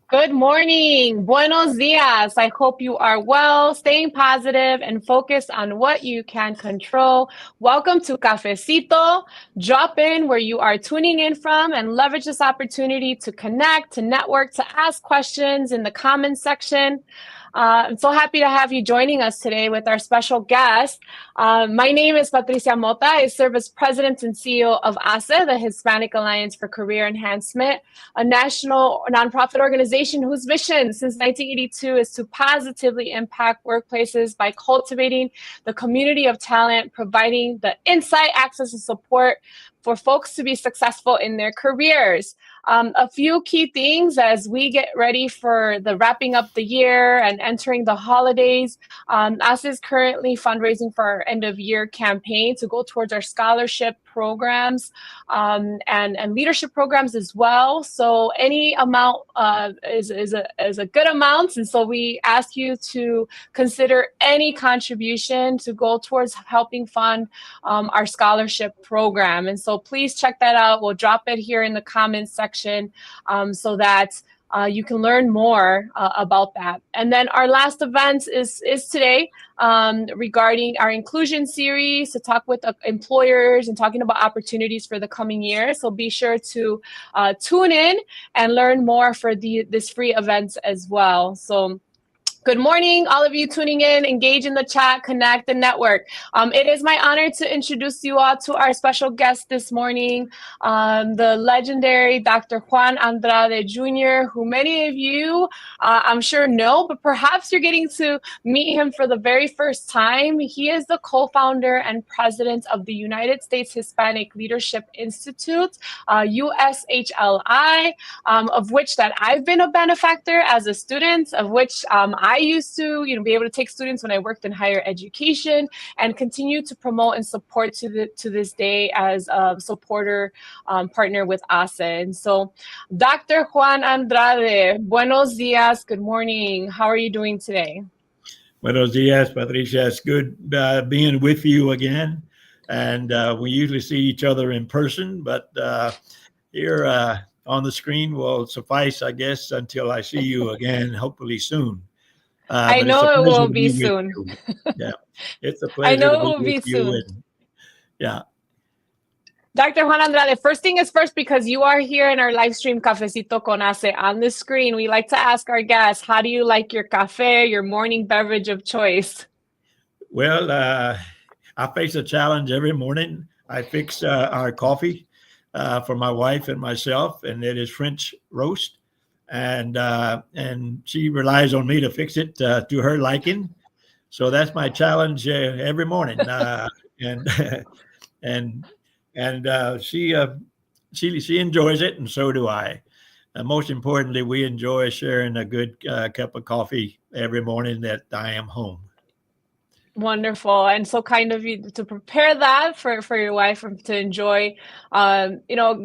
Good morning. Buenos dias. I hope you are well, staying positive, and focused on what you can control. Welcome to Cafecito. Drop in where you are tuning in from and leverage this opportunity to connect, to network, to ask questions in the comments section. I'm so happy to have you joining us today with our special guest. My name is Patricia Mota. I serve as President and CEO of HACE, the Hispanic Alliance for Career Enhancement, a national nonprofit organization whose mission since 1982 is to positively impact workplaces by cultivating the community of talent, providing the insight, access, and support for folks to be successful in their careers. A few key things as we get ready for the wrapping up the year and entering the holidays. HACE is currently fundraising for our end of year campaign to go towards our scholarship programs and leadership programs as well. So any amount is a good amount. And so we ask you to consider any contribution to go towards helping fund our scholarship program. And so please check that out. We'll drop it here in the comments section so that you can learn more about that. And then our last event is today regarding our inclusion series to talk with employers and talking about opportunities for the coming year. So be sure to tune in and learn more for this free event as well. So good morning, all of you tuning in, engage in the chat, connect, and network. It is my honor to introduce you all to our special guest this morning, the legendary Dr. Juan Andrade Jr., who many of you, I'm sure know, but perhaps you're getting to meet him for the very first time. He is the co-founder and president of the United States Hispanic Leadership Institute, USHLI, of which that I've been a benefactor as a student, of which I used to, be able to take students when I worked in higher education and continue to promote and support to this day as a supporter partner with HACE. And so, Dr. Juan Andrade, buenos dias. Good morning. How are you doing today? Buenos dias, Patricia. It's good being with you again. And we usually see each other in person, but here on the screen will suffice, I guess, until I see you again, hopefully soon. I know it will be soon. Yeah, it's a pleasure. I know it will be soon. Yeah. Dr. Juan Andrade, first thing is first, because you are here in our live stream Cafecito con HACE on the screen, we like to ask our guests, how do you like your cafe, your morning beverage of choice? Well, I face a challenge every morning. I fix our coffee for my wife and myself, and it is French roast. And she relies on me to fix it to her liking. So that's my challenge every morning. She enjoys it, and so do I. Most importantly, we enjoy sharing a good cup of coffee every morning that I am home. Wonderful. And so kind of you to prepare that for your wife to enjoy, a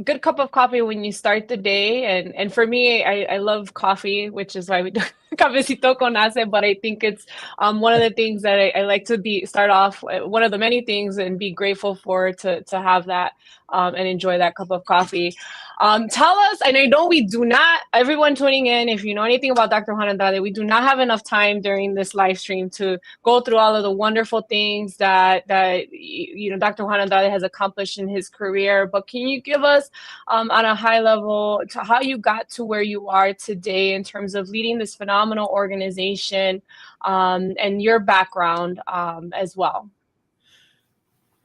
good cup of coffee when you start the day. And for me, I love coffee, which is why we do Cafecito con HACE, but I think it's one of the things that I like to start off, one of the many things, and be grateful for to have that and enjoy that cup of coffee. Tell us, and I know we do not, everyone tuning in, if you know anything about Dr. Juan Andrade, we do not have enough time during this live stream to go through all of the wonderful things that Dr. Juan Andrade has accomplished in his career. But can you give us on a high level to how you got to where you are today in terms of leading this phenomenal organization and your background as well?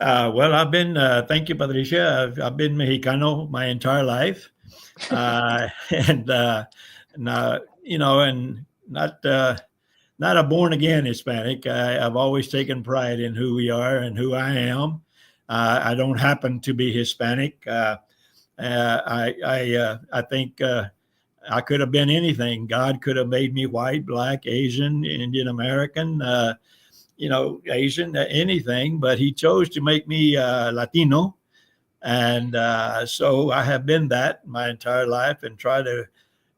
Well, I've been, thank you, Patricia. I've been Mexicano my entire life. And not a born again Hispanic. I've always taken pride in who we are and who I am. I don't happen to be Hispanic. I think I could have been anything. God could have made me white, black, Asian, Indian American, Asian, anything, but he chose to make me Latino. And so I have been that my entire life and try to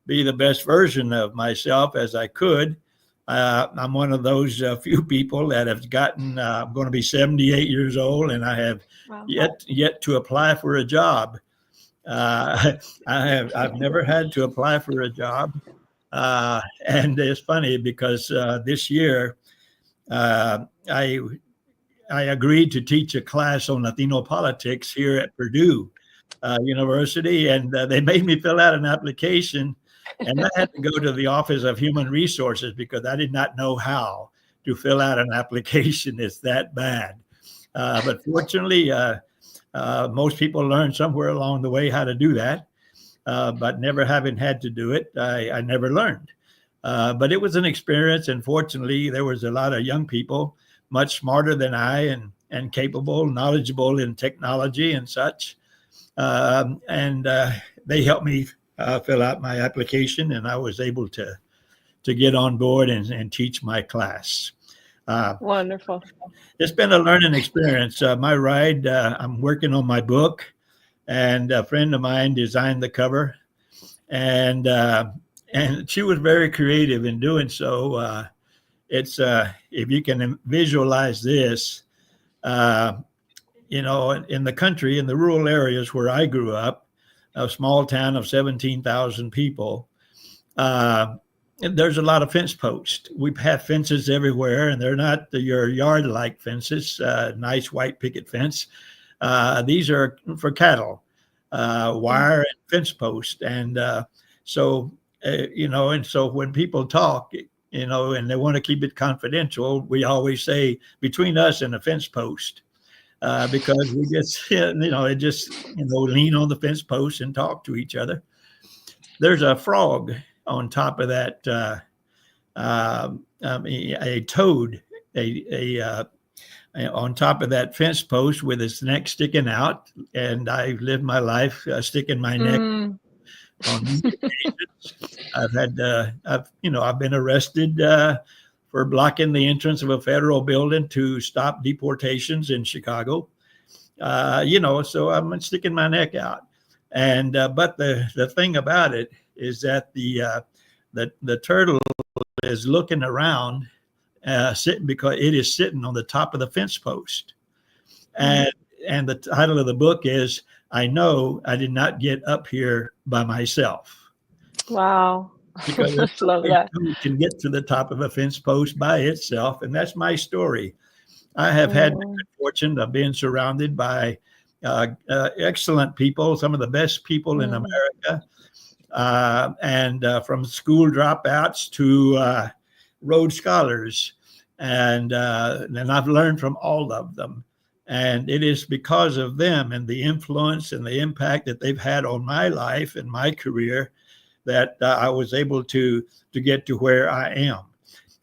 be the best version of myself as I could. I'm one of those few people that have gotten. I'm going to be 78 years old, and I have Wow. yet to apply for a job. I've never had to apply for a job, and it's funny because this year I agreed to teach a class on Latino politics here at Purdue University, and they made me fill out an application, and I had to go to the Office of Human Resources because I did not know how to fill out an application. It's that bad. But fortunately, most people learn somewhere along the way how to do that, but never having had to do it, I never learned. But it was an experience, and fortunately, there was a lot of young people much smarter than I and capable, knowledgeable in technology and such. And they helped me fill out my application, and I was able to get on board and teach my class. Wonderful. It's been a learning experience. My ride, I'm working on my book, and a friend of mine designed the cover, and she was very creative in doing so. It's if you can visualize this, in the country, in the rural areas where I grew up, a small town of 17,000 people, there's a lot of fence posts. We have fences everywhere, and they're not your yard-like fences, nice white picket fence. These are for cattle, wire and fence post. And so when people talk, and they want to keep it confidential, we always say between us and the fence post, because we just, lean on the fence post and talk to each other. There's a frog on top of that, a toad, on top of that fence post with its neck sticking out. And I've lived my life sticking my neck on these occasions. I've been arrested for blocking the entrance of a federal building to stop deportations in Chicago. So I'm sticking my neck out. And but the thing about it is that the turtle is looking around, sitting because it is sitting on the top of the fence post. And the title of the book is "I Know I Did Not Get Up Here by Myself." Wow. Because Love that. it can get to the top of a fence post by itself, and that's my story. I have had the good fortune of being surrounded by excellent people, some of the best people in America, and from school dropouts to Rhodes Scholars, and I've learned from all of them. And it is because of them and the influence and the impact that they've had on my life and my career that I was able to get to where I am.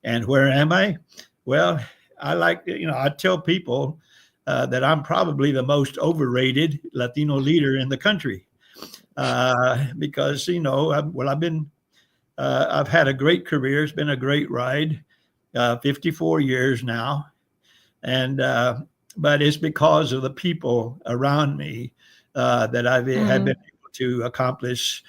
And where am I? Well, I tell people that I'm probably the most overrated Latino leader in the country, because I've had a great career. It's been a great ride, 54 years now, and but it's because of the people around me that have been able to accomplish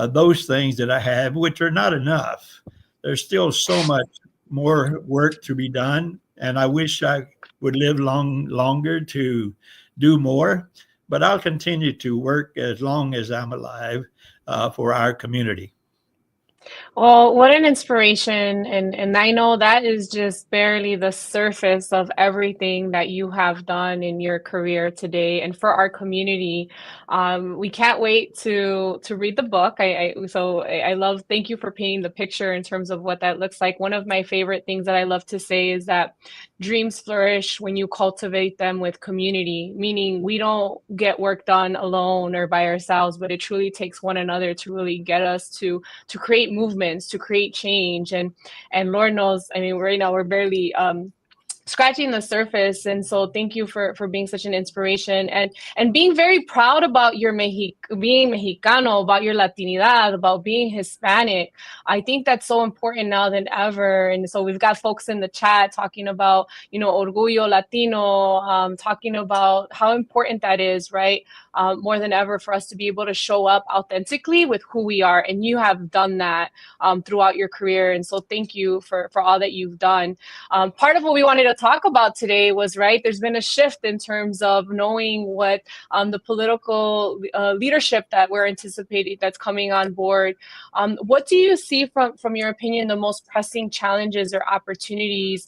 those things that I have, which are not enough. There's still so much more work to be done, and I wish I would live longer to do more, but I'll continue to work as long as I'm alive for our community. Well, what an inspiration. And I know that is just barely the surface of everything that you have done in your career today and for our community. We can't wait to read the book. I love, thank you for painting the picture in terms of what that looks like. One of my favorite things that I love to say is that dreams flourish when you cultivate them with community, meaning we don't get work done alone or by ourselves, but it truly takes one another to really get us to create movements, to create change. And Lord knows, I mean, right now we're barely scratching the surface. And so thank you for being such an inspiration, and being very proud about your being Mexicano, about your Latinidad, about being Hispanic. I think that's so important now than ever. And so we've got folks in the chat talking about, Orgullo Latino, talking about how important that is, right? More than ever for us to be able to show up authentically with who we are. And you have done that throughout your career. And so thank you for all that you've done. Part of what we wanted to talk about today was, right, there's been a shift in terms of knowing what the political leadership that we're anticipating that's coming on board. What do you see from your opinion, the most pressing challenges or opportunities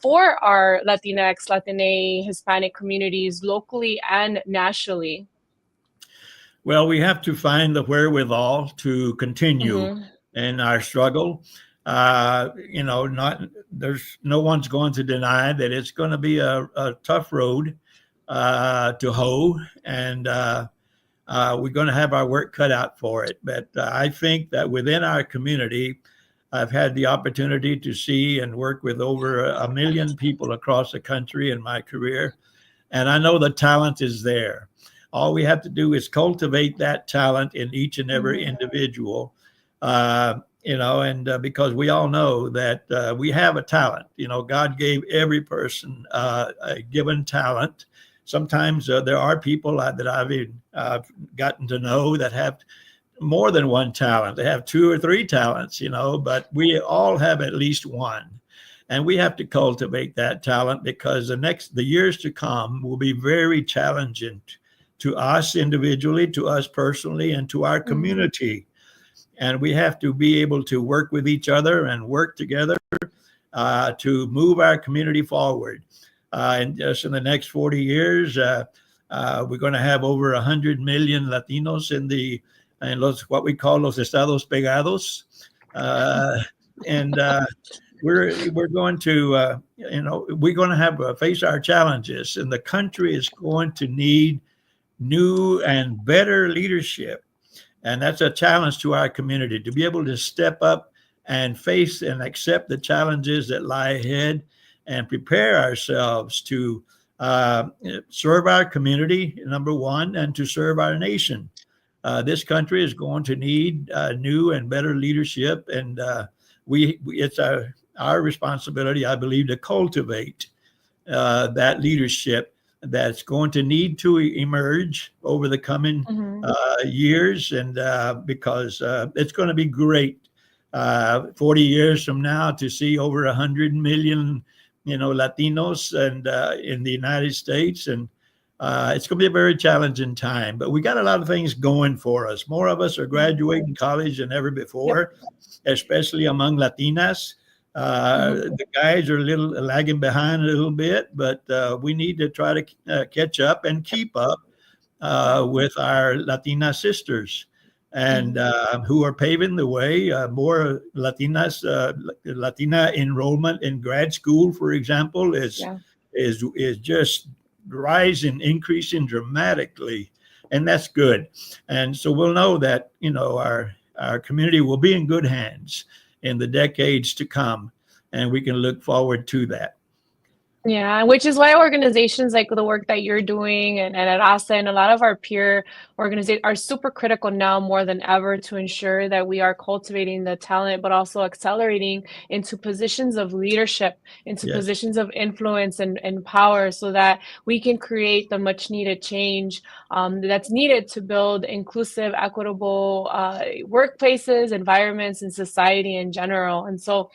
for our Latinx, Latine, Hispanic communities locally and nationally? Well, we have to find the wherewithal to continue Mm-hmm. in our struggle. Not there's no one's going to deny that it's going to be a tough road to hoe, and we're going to have our work cut out for it. But I think that within our community, I've had the opportunity to see and work with over 1 million people across the country in my career, and I know the talent is there. All we have to do is cultivate that talent in each and every individual, because we all know that we have a talent. God gave every person a given talent. Sometimes there are people that I've gotten to know that have more than one talent. They have 2 or 3 talents, but we all have at least one. And we have to cultivate that talent, because the years to come will be very challenging to us individually, to us personally, and to our community. And we have to be able to work with each other and work together to move our community forward. And just in the next 40 years, we're going to have over 100 million Latinos in what we call los estados pegados. We're going to, we're going to have face our challenges, and the country is going to need new and better leadership. And that's a challenge to our community, to be able to step up and face and accept the challenges that lie ahead, and prepare ourselves to serve our community, number one, and to serve our nation. This country is going to need new and better leadership, and it's our responsibility, I believe, to cultivate that leadership that's going to need to emerge over the coming years, and because it's going to be great 40 years from now to see over 100 million, Latinos and in the United States, and it's going to be a very challenging time. But we got a lot of things going for us. More of us are graduating college than ever before, especially among Latinas. The guys are a little lagging behind a little bit, but we need to try to catch up and keep up with our Latina sisters, and who are paving the way. More Latina enrollment in grad school, for example, is just rising, increasing dramatically, and that's good. And so we'll know that our community will be in good hands in the decades to come, and we can look forward to that. Yeah, which is why organizations like the work that you're doing and at HACE and a lot of our peer organizations are super critical now more than ever to ensure that we are cultivating the talent, but also accelerating into positions of leadership, into positions of influence and power, so that we can create the much needed change that's needed to build inclusive, equitable workplaces, environments, and society in general. And so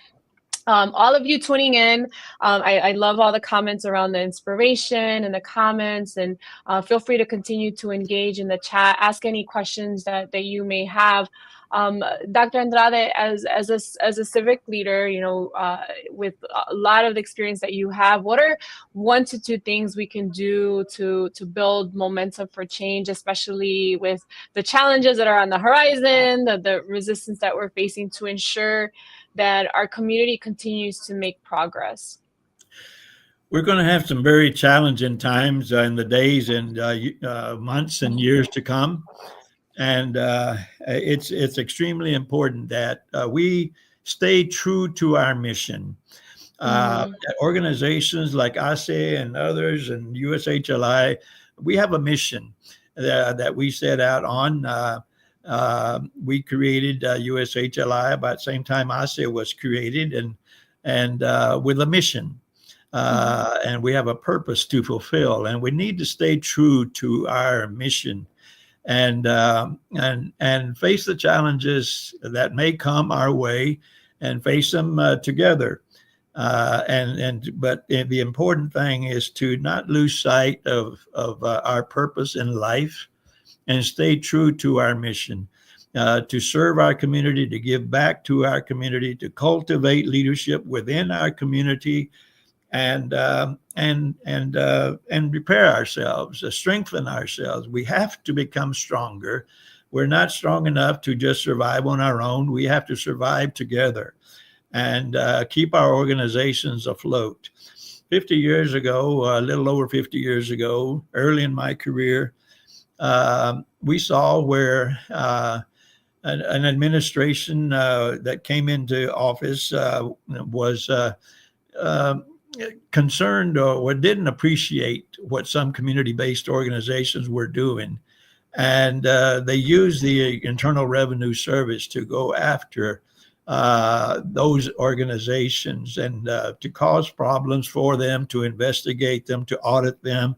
all of you tuning in, I love all the comments around the inspiration and the comments, and feel free to continue to engage in the chat, ask any questions that you may have. Dr. Andrade, as a civic leader, with a lot of the experience that you have, what are 1 to 2 things we can do to build momentum for change, especially with the challenges that are on the horizon, the resistance that we're facing, to ensure that our community continues to make progress? We're going to have some very challenging times in the days and months and years to come. And it's extremely important that we stay true to our mission. Mm-hmm. Organizations like HACE and others and USHLI, we have a mission that we set out on. We created USHLI about the same time HACE was created, and with a mission. And we have a purpose to fulfill, and we need to stay true to our mission, and face the challenges that may come our way, and face them together. But the important thing is to not lose sight of our purpose in life, and stay true to our mission, to serve our community, to give back to our community, to cultivate leadership within our community, and prepare ourselves, strengthen ourselves. We have to become stronger. We're not strong enough to just survive on our own. We have to survive together, and keep our organizations afloat. 50 years ago, a little over 50 years ago, early in my career, we saw where an administration that came into office was concerned or didn't appreciate what some community-based organizations were doing. And they used the Internal Revenue Service to go after those organizations, and to cause problems for them, to investigate them, to audit them,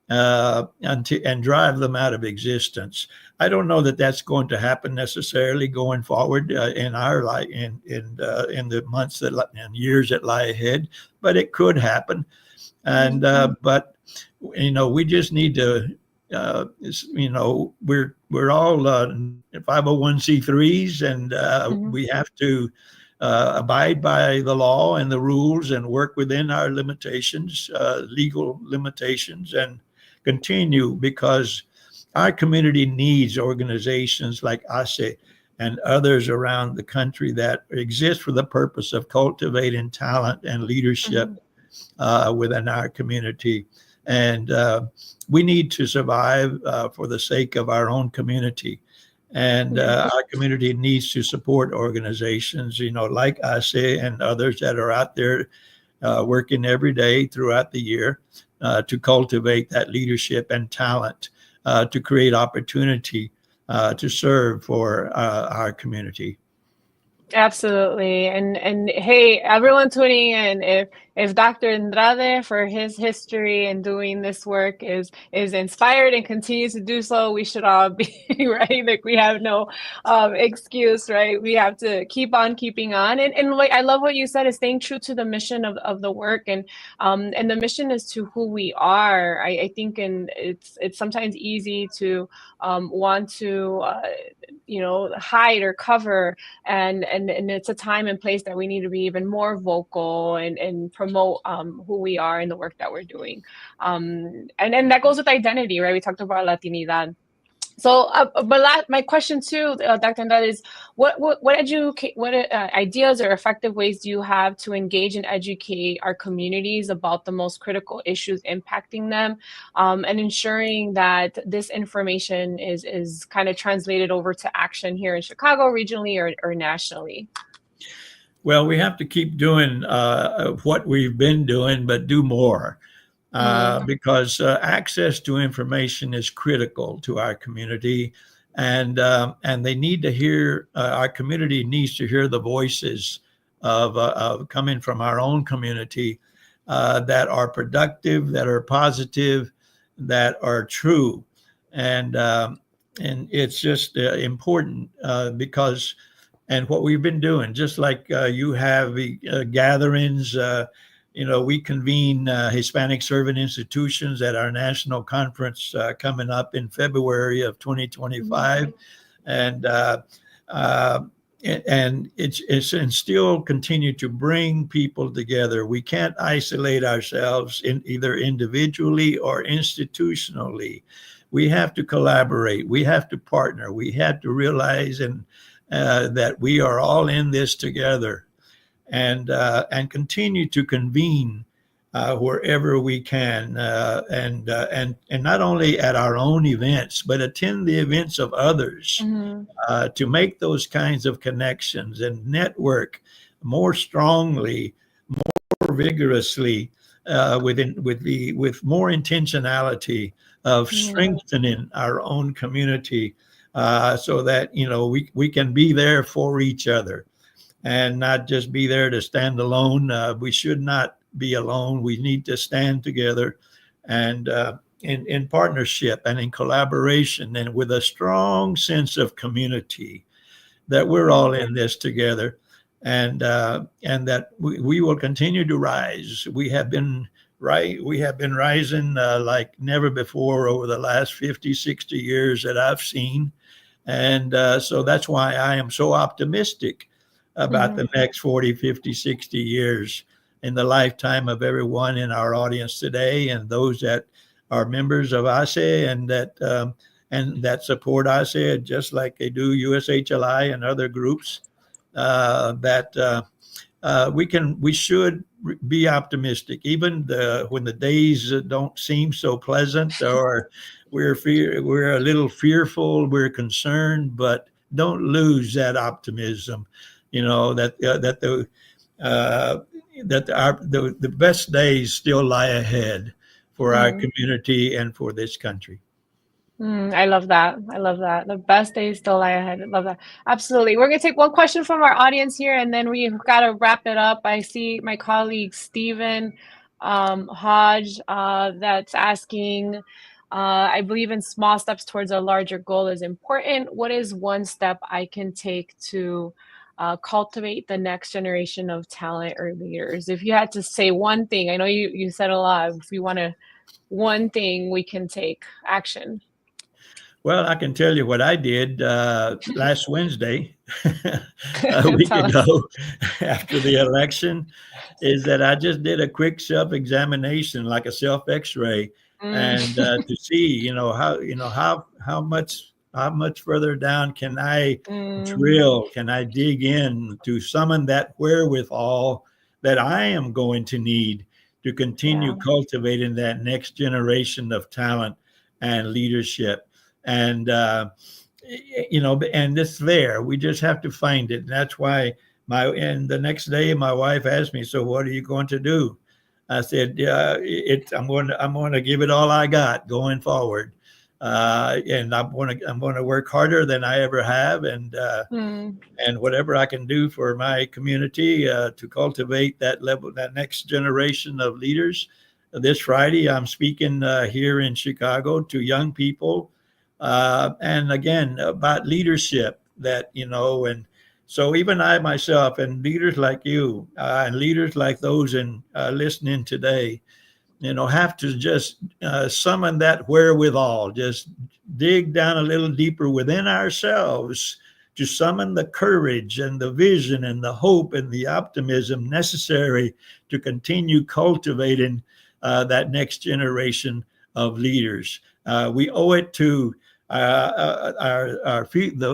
and drive them out of existence. I don't know that that's going to happen necessarily going forward in our life, in the months and years that lie ahead, but it could happen. And but we just need to we're all 501c3s, and we have to abide by the law and the rules, and work within our limitations, legal limitations, and continue, because our community needs organizations like HACE and others around the country that exist for the purpose of cultivating talent and leadership within our community. And we need to survive for the sake of our own community. And our community needs to support organizations, like HACE and others that are out there working every day throughout the year to cultivate that leadership and talent, to create opportunity to serve for our community. Absolutely. And hey, everyone tuning in, if Dr. Andrade, for his history and doing this work, is inspired and continues to do so, we should all be right. Like, we have no excuse, right? We have to keep on keeping on. And like, I love what you said, is staying true to the mission of the work, and the mission is to who we are. I think, and it's sometimes easy to want to hide or cover, and it's a time and place that we need to be even more vocal and promote who we are and the work that we're doing. And that goes with identity, right? We talked about Latinidad. So, but my question too, Dr. Andrade, is what ideas or effective ways do you have to engage and educate our communities about the most critical issues impacting them, and ensuring that this information is kind of translated over to action here in Chicago, regionally or nationally? Well, we have to keep doing what we've been doing, but do more. Because access to information is critical to our community, and they need to hear. Our community needs to hear the voices of coming from our own community that are productive, that are positive, that are true, and it's just important because. And what we've been doing, just like you have gatherings. We convene Hispanic serving institutions at our national conference coming up in February of 2025, and it's still continue to bring people together. We can't isolate ourselves either individually or institutionally. We have to collaborate. We have to partner. We have to realize that we are all in this together. And continue to convene wherever we can, and not only at our own events, but attend the events of others, to make those kinds of connections and network more strongly, more more vigorously, with more intentionality of strengthening our own community, so that we can be there for each other and not just be there to stand alone. We should not be alone. We need to stand together and in partnership and in collaboration and with a strong sense of community that we're all in this together, and that we will continue to rise. We have been rising like never before over the last 50, 60 years that I've seen. And so that's why I am so optimistic about the next 40, 50, 60 years in the lifetime of everyone in our audience today, and those that are members of HACE and that support HACE just like they do USHLI and other groups. We should be optimistic, even when the days don't seem so pleasant, or we're a little fearful, we're concerned, but don't lose that optimism. That the best days still lie ahead for our community and for this country. I love that. I love that. The best days still lie ahead. I love that. Absolutely. We're going to take one question from our audience here, and then we've got to wrap it up. I see my colleague, Stephen Hodge, that's asking, I believe in small steps towards a larger goal is important. What is one step I can take to cultivate the next generation of talent or leaders? If you had to say one thing, I know you said a lot. If you want to, one thing we can take action. Well, I can tell you what I did last Wednesday, a week ago, after the election, is that I just did a quick self-examination, like a self-X-ray, and to see, how much further down can I drill, can I dig in to summon that wherewithal that I am going to need to continue cultivating that next generation of talent and leadership. And and it's there. We just have to find it. And that's why and the next day my wife asked me, "So what are you going to do?" I said, I'm going to give it all I got going forward, and I'm going to work harder than I ever have, and whatever I can do for my community to cultivate that level, that next generation of leaders. This Friday, I'm speaking here in Chicago to young people. And again, about leadership and so even I myself and leaders like you and leaders like those in listening today, have to just summon that wherewithal, just dig down a little deeper within ourselves to summon the courage and the vision and the hope and the optimism necessary to continue cultivating that next generation of leaders. We owe it to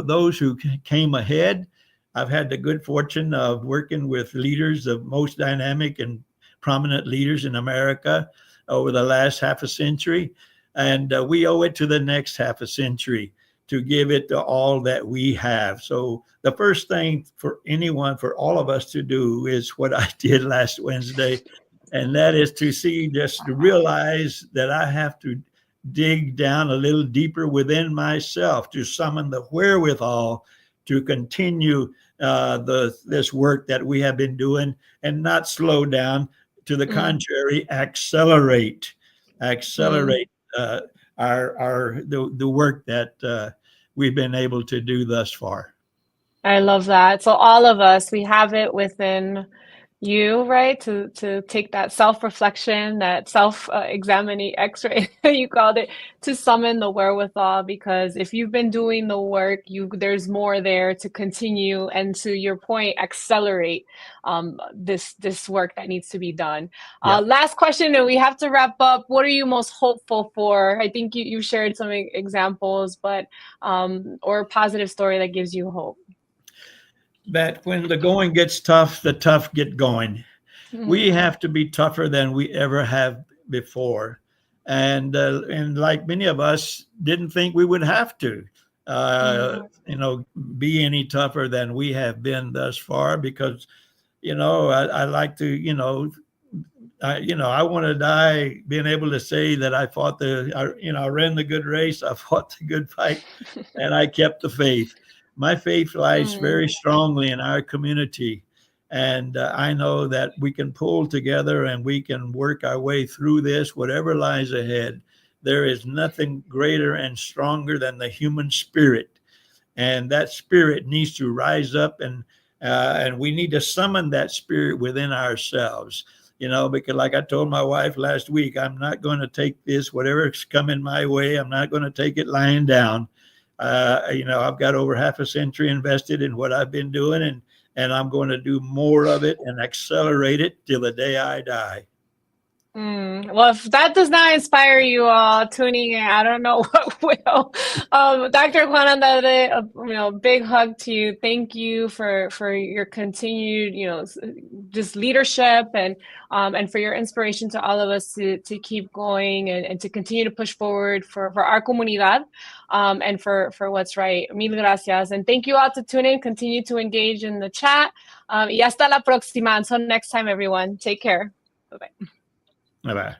those who came ahead. I've had the good fortune of working with leaders, the most dynamic and prominent leaders in America over the last half a century. And we owe it to the next half a century to give it to all that we have. So the first thing for all of us to do is what I did last Wednesday. And that is to realize that I have to dig down a little deeper within myself to summon the wherewithal to continue this work that we have been doing, and not slow down. To the contrary, accelerate the work that we've been able to do thus far. I love that. So all of us, we have it within you, right? To take that self-reflection, that self-examining X-ray, you called it, to summon the wherewithal, because if you've been doing the work, there's more there to continue, and to your point, accelerate this work that needs to be done. Last question, and we have to wrap up. What are you most hopeful for? I think you shared some examples, but or a positive story that gives you hope. That when the going gets tough, the tough get going. We have to be tougher than we ever have before. And like many of us didn't think we would have to, be any tougher than we have been thus far, because, I like to, I want to die being able to say that I fought I ran the good race, I fought the good fight, and I kept the faith. My faith lies very strongly in our community. And I know that we can pull together and we can work our way through this, whatever lies ahead. There is nothing greater and stronger than the human spirit. And that spirit needs to rise up, and we need to summon that spirit within ourselves. Because like I told my wife last week, I'm not going to take this, whatever's coming my way, I'm not going to take it lying down. I've got over half a century invested in what I've been doing, and I'm going to do more of it and accelerate it till the day I die. Well, if that does not inspire you all tuning in, I don't know what will. Dr. Juan Andrade, big hug to you. Thank you for your continued, just leadership and for your inspiration to all of us to keep going and to continue to push forward for our comunidad and for what's right. Mil gracias. And thank you all to tune in. Continue to engage in the chat. Y hasta la próxima. Until next time, everyone. Take care. Bye-bye. Bye-bye.